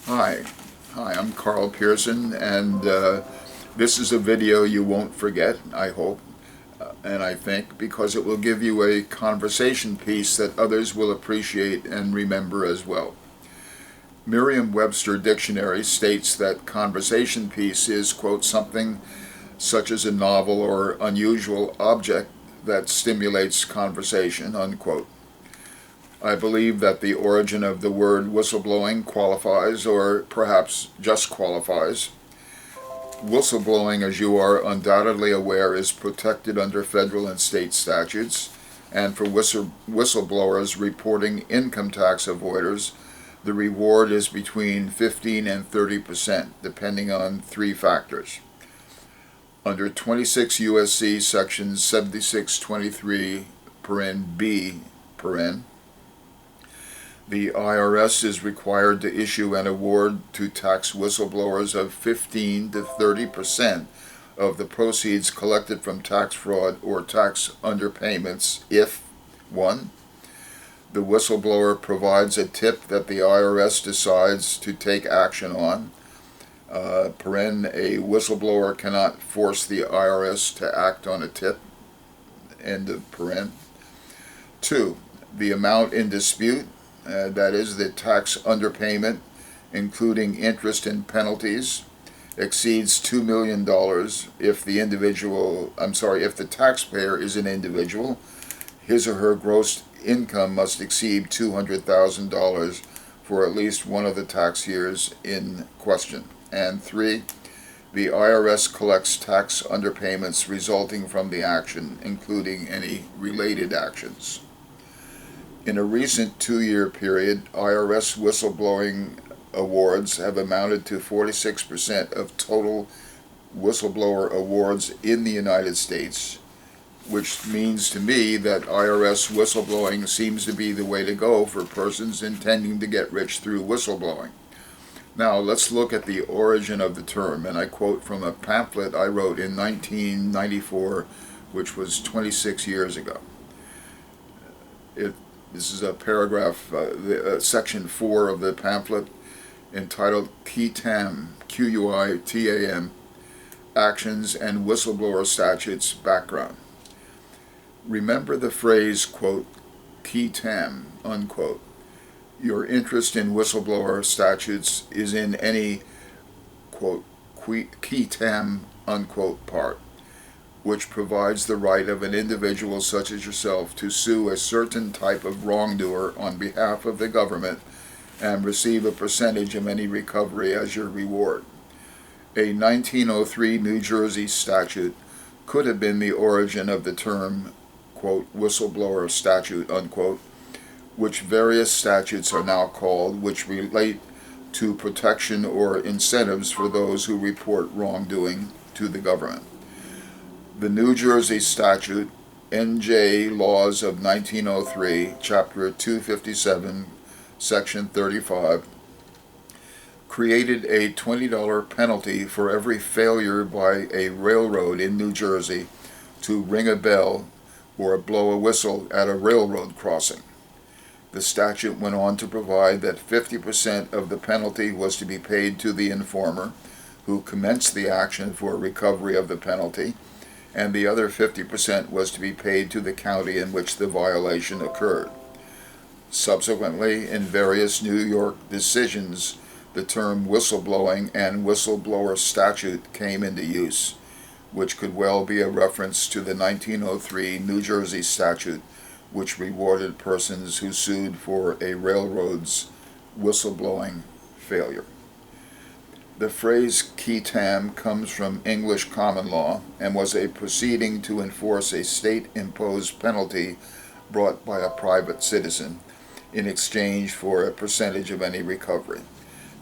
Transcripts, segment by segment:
Hi, I'm Carl Pearson, and this is a video you won't forget, I hope, and I think, because it will give you a conversation piece that others will appreciate and remember as well. Merriam-Webster Dictionary states that conversation piece is, quote, something such as a novel or unusual object that stimulates conversation, unquote. I believe that the origin of the word whistleblowing qualifies, or perhaps just qualifies. Whistleblowing, as you are undoubtedly aware, is protected under federal and state statutes, and for whistleblowers reporting income tax avoiders, the reward is between 15 and 30%, depending on three factors. Under 26 U.S.C. Section 7623, B, the IRS is required to issue an award to tax whistleblowers of 15 to 30% of the proceeds collected from tax fraud or tax underpayments if 1. The whistleblower provides a tip that the IRS decides to take action on. A whistleblower cannot force the IRS to act on a tip. End of paren. 2. The amount in dispute, that is the tax underpayment, including interest and penalties, exceeds $2 million if the taxpayer is an individual. His or her gross income must exceed $200,000 for at least one of the tax years in question. And 3, the IRS collects tax underpayments resulting from the action, including any related actions. In a recent 2-year period, IRS whistleblowing awards have amounted to 46% of total whistleblower awards in the United States, which means to me that IRS whistleblowing seems to be the way to go for persons intending to get rich through whistleblowing. Now, let's look at the origin of the term, and I quote from a pamphlet I wrote in 1994, which was 26 years ago. This is a paragraph, section 4 of the pamphlet, entitled Quitam, Q-U-I-T-A-M, Actions and Whistleblower Statutes Background. Remember the phrase, quote, Quitam, unquote. Your interest in whistleblower statutes is in any, quote, Quitam, unquote, part, which provides the right of an individual such as yourself to sue a certain type of wrongdoer on behalf of the government and receive a percentage of any recovery as your reward. A 1903 New Jersey statute could have been the origin of the term, quote, whistleblower statute, unquote, which various statutes are now called, which relate to protection or incentives for those who report wrongdoing to the government. The New Jersey statute, N.J. Laws of 1903, Chapter 257, Section 35, created a $20 penalty for every failure by a railroad in New Jersey to ring a bell or blow a whistle at a railroad crossing. The statute went on to provide that 50% of the penalty was to be paid to the informer who commenced the action for recovery of the penalty, and the other 50% was to be paid to the county in which the violation occurred. Subsequently, in various New York decisions, the term whistleblowing and whistleblower statute came into use, which could well be a reference to the 1903 New Jersey statute, which rewarded persons who sued for a railroad's whistleblowing failure. The phrase Quitam comes from English common law and was a proceeding to enforce a state-imposed penalty brought by a private citizen in exchange for a percentage of any recovery.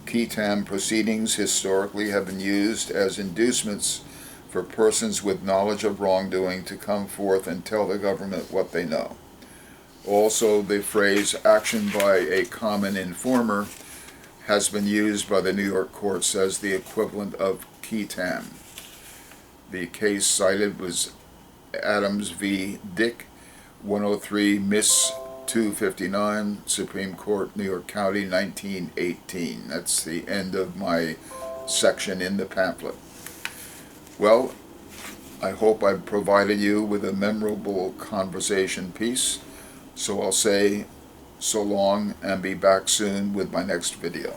Quitam proceedings historically have been used as inducements for persons with knowledge of wrongdoing to come forth and tell the government what they know. Also, the phrase action by a common informer has been used by the New York courts as the equivalent of Quitam. The case cited was Adams v. Dick, 103 Miss 259, Supreme Court, New York County, 1918. That's the end of my section in the pamphlet. Well, I hope I've provided you with a memorable conversation piece, so I'll say so long and be back soon with my next video.